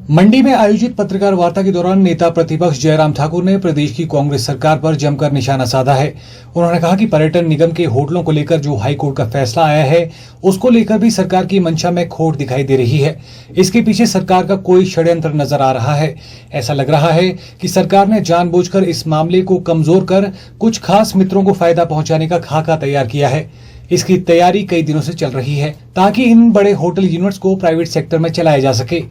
मंडी में आयोजित पत्रकार वार्ता के दौरान नेता प्रतिपक्ष जयराम ठाकुर ने प्रदेश की कांग्रेस सरकार पर जमकर निशाना साधा है। उन्होंने कहा कि पर्यटन निगम के होटलों को लेकर जो हाईकोर्ट का फैसला आया है, उसको लेकर भी सरकार की मंशा में खोट दिखाई दे रही है। इसके पीछे सरकार का कोई षड्यंत्र नजर आ रहा है। ऐसा लग रहा है कि सरकार ने जानबूझकर इस मामले को कमजोर कर कुछ खास मित्रों को फायदा पहुंचाने का खाका तैयार किया है। इसकी तैयारी कई दिनों से चल रही है ताकि इन बड़े होटल यूनिट्स को प्राइवेट सेक्टर में चलाया जा सके।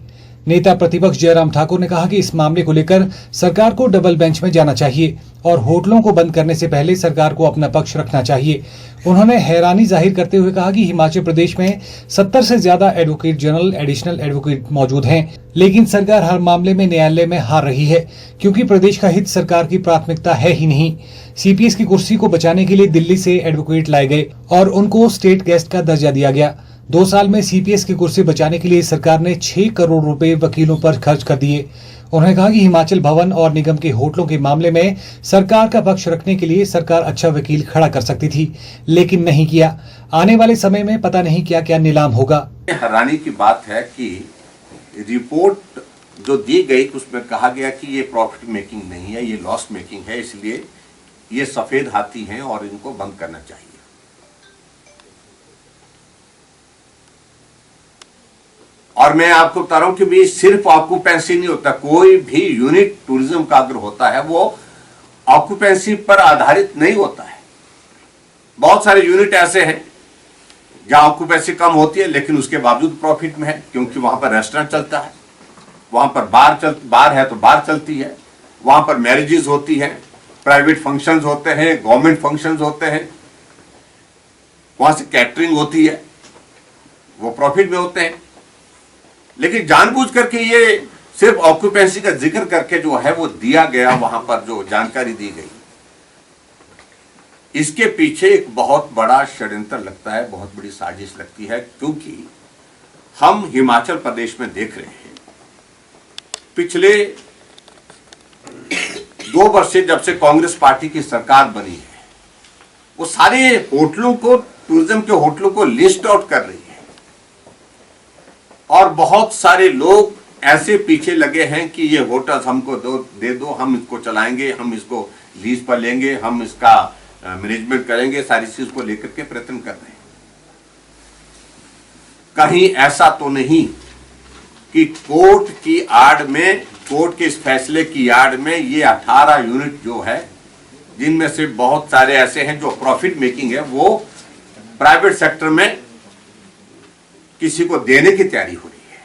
नेता प्रतिपक्ष जयराम ठाकुर ने कहा कि इस मामले को लेकर सरकार को डबल बेंच में जाना चाहिए और होटलों को बंद करने से पहले सरकार को अपना पक्ष रखना चाहिए। उन्होंने हैरानी जाहिर करते हुए कहा कि हिमाचल प्रदेश में 70 से ज्यादा एडवोकेट जनरल, एडिशनल एडवोकेट मौजूद हैं, लेकिन सरकार हर मामले में न्यायालय में हार रही है क्योंकि प्रदेश का हित सरकार की प्राथमिकता है ही नहीं। सीपीएस की कुर्सी को बचाने के लिए दिल्ली से एडवोकेट लाए गए और उनको स्टेट गेस्ट का दर्जा दिया गया। 2 साल में सीपीएस की कुर्सी बचाने के लिए सरकार ने 6 करोड़ रुपए वकीलों पर खर्च कर दिए। उन्होंने कहा कि हिमाचल भवन और निगम के होटलों के मामले में सरकार का पक्ष रखने के लिए सरकार अच्छा वकील खड़ा कर सकती थी, लेकिन नहीं किया। आने वाले समय में पता नहीं क्या क्या नीलाम होगा। हैरानी की बात है कि रिपोर्ट जो दी गई उसमें कहा गया कि ये प्रॉफिट मेकिंग नहीं है, ये लॉस मेकिंग है, इसलिए ये सफेद हाथी हैं और इनको बंद करना चाहिए। और मैं आपको बता रहा हूं कि भी सिर्फ ऑक्यूपेंसी नहीं होता, कोई भी यूनिट टूरिज्म का अगर होता है वो ऑक्यूपेंसी पर आधारित नहीं होता है। बहुत सारे यूनिट ऐसे हैं जहां ऑक्यूपेंसी कम होती है लेकिन उसके बावजूद प्रॉफिट में है, क्योंकि वहां पर रेस्टोरेंट चलता है, वहां पर बार है तो बार चलती है, वहां पर मैरिजेस होती हैं, प्राइवेट फंक्शंस होते हैं, गवर्नमेंट फंक्शंस होते हैं, वहां से कैटरिंग होती है, वो प्रॉफिट में होते हैं। लेकिन जानबूझ करके ये सिर्फ ऑक्यूपेंसी का जिक्र करके जो है वो दिया गया, वहां पर जो जानकारी दी गई, इसके पीछे एक बहुत बड़ा षड्यंत्र लगता है, बहुत बड़ी साजिश लगती है। क्योंकि हम हिमाचल प्रदेश में देख रहे हैं पिछले 2 वर्ष से जब से कांग्रेस पार्टी की सरकार बनी है, वो सारे होटलों को, टूरिज्म के होटलों को लिस्ट आउट कर रही है और बहुत सारे लोग ऐसे पीछे लगे हैं कि ये होटल्स हमको दे दो, हम इसको चलाएंगे, हम इसको लीज पर लेंगे, हम इसका मैनेजमेंट करेंगे, सारी चीज को लेकर के प्रयत्न कर रहे हैं। कहीं ऐसा तो नहीं कि कोर्ट की आड़ में, कोर्ट के इस फैसले की आड़ में ये 18 यूनिट जो है, जिनमें से बहुत सारे ऐसे हैं जो प्रॉफिट मेकिंग है, वो प्राइवेट सेक्टर में किसी को देने की तैयारी हो रही है।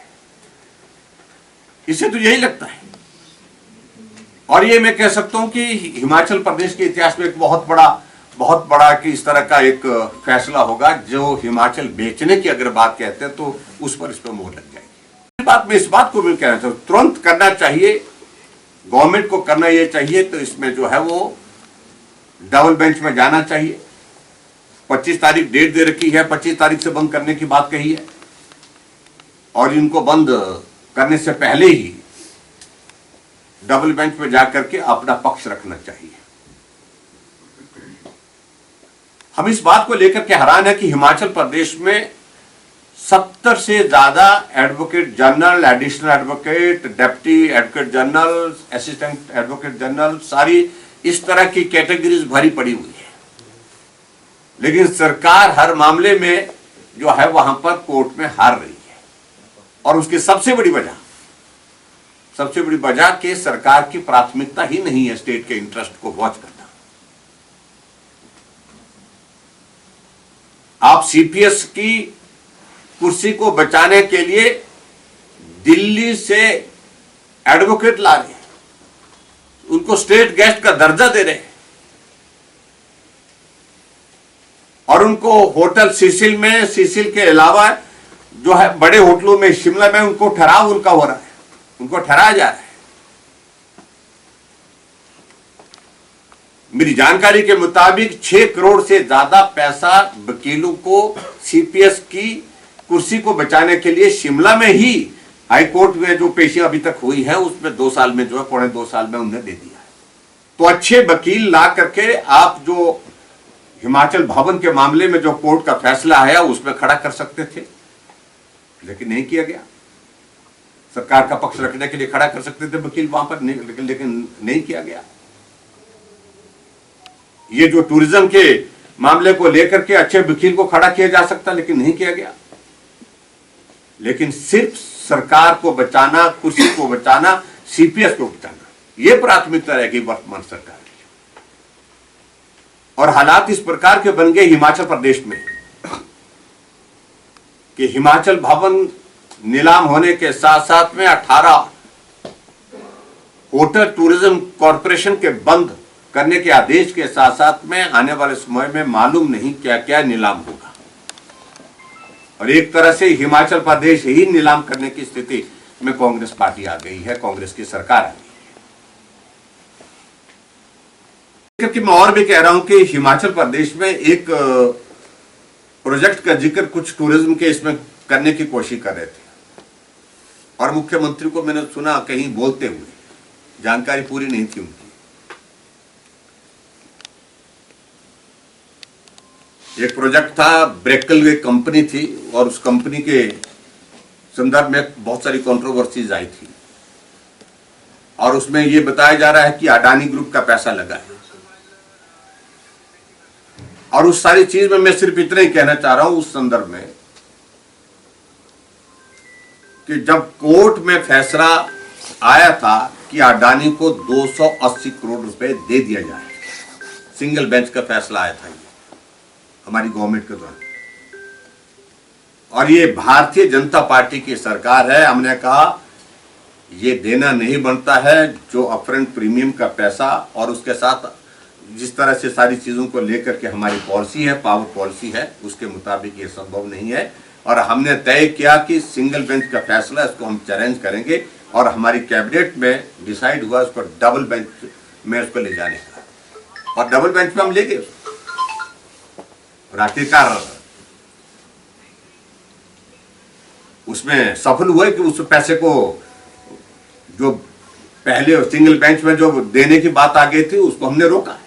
इससे तो यही लगता है। और ये मैं कह सकता हूं कि हिमाचल प्रदेश के इतिहास में एक बहुत बड़ा कि इस तरह का एक फैसला होगा जो हिमाचल बेचने की अगर बात कहते हैं तो उस पर मोहर लग जाएगी। इस बात को मैं कहना चाहता हूं, तुरंत करना चाहिए, गवर्नमेंट को करना यह चाहिए। तो इसमें जो है वो डबल बेंच में जाना चाहिए। 25 तारीख डेट दे रखी है, 25 तारीख से बंद करने की बात कही है और इनको बंद करने से पहले ही डबल बेंच में जाकर के अपना पक्ष रखना चाहिए। हम इस बात को लेकर के हैरान है कि हिमाचल प्रदेश में 70 से ज्यादा advocate general, additional advocate, deputy advocate general, assistant advocate general, सारी इस तरह की कैटेगरीज भरी पड़ी हुई है। लेकिन सरकार हर मामले में जो है वहां पर कोर्ट में हार रही है और उसकी सबसे बड़ी वजह कि सरकार की प्राथमिकता ही नहीं है स्टेट के इंटरेस्ट को वॉच करना। आप सीपीएस की कुर्सी को बचाने के लिए दिल्ली से एडवोकेट ला रहे हैं, उनको स्टेट गेस्ट का दर्जा दे रहे हैं और उनको होटल सीसिल के अलावा जो है बड़े होटलों में, शिमला में उनको ठहराव उनका हो रहा है, उनको ठहराया जा रहा है। मेरी जानकारी के मुताबिक 6 करोड़ से ज्यादा पैसा वकीलों को सीपीएस की कुर्सी को बचाने के लिए शिमला में ही हाईकोर्ट में जो पेशी अभी तक हुई है उसमें 2 साल में जो है, पौने 2 साल में उन्हें दे दिया है। तो अच्छे वकील ला करके आप जो हिमाचल भवन के मामले में जो कोर्ट का फैसला आया उसमें खड़ा कर सकते थे, लेकिन नहीं किया गया। सरकार का पक्ष रखने के लिए खड़ा कर सकते थे वकील वहां पर, लेकिन नहीं किया गया। ये जो टूरिज्म के मामले को लेकर के अच्छे वकील को खड़ा किया जा सकता, लेकिन नहीं किया गया। लेकिन सिर्फ सरकार को बचाना, कुर्सी को बचाना, सीपीएस को बचाना, यह प्राथमिकता रहेगी वर्तमान सरकार की। और हालात इस प्रकार के बन गए हिमाचल प्रदेश में कि हिमाचल भवन नीलाम होने के साथ साथ में 18 होटल टूरिज्म कॉरपोरेशन के बंद करने के आदेश के साथ साथ में आने वाले समय में मालूम नहीं क्या क्या नीलाम होगा। और एक तरह से हिमाचल प्रदेश ही नीलाम करने की स्थिति में कांग्रेस पार्टी आ गई है, कांग्रेस की सरकार आ गई है। क्योंकि मैं और भी कह रहा हूं कि हिमाचल प्रदेश में एक प्रोजेक्ट का जिक्र कुछ टूरिज्म के इसमें करने की कोशिश कर रहे थे, और मुख्यमंत्री को मैंने सुना कहीं बोलते हुए, जानकारी पूरी नहीं थी उनकी। एक प्रोजेक्ट था, ब्रेकल एक कंपनी थी, और उस कंपनी के संदर्भ में बहुत सारी कंट्रोवर्सीज आई थी, और उसमें यह बताया जा रहा है कि अडानी ग्रुप का पैसा लगा है। और उस सारी चीज में मैं सिर्फ इतना ही कहना चाह रहा हूं उस संदर्भ में कि जब कोर्ट में फैसला आया था कि अडानी को 280 करोड़ रुपए दे दिया जाए, सिंगल बेंच का फैसला आया था ये हमारी गवर्नमेंट के द्वारा, और ये भारतीय जनता पार्टी की सरकार है। हमने कहा ये देना नहीं बनता है, जो अपफ्रंट प्रीमियम का पैसा और उसके साथ जिस तरह से सारी चीजों को लेकर के हमारी पॉलिसी है, पावर पॉलिसी है, उसके मुताबिक ये संभव नहीं है। और हमने तय किया कि सिंगल बेंच का फैसला इसको हम चैलेंज करेंगे, और हमारी कैबिनेट में डिसाइड हुआ उसको डबल बेंच में उसको ले जाने का, और डबल बेंच में हम ले गए। और आखिरकार उसमें सफल हुए कि उस पैसे को जो पहले सिंगल बेंच में जो देने की बात आ गई थी उसको हमने रोका।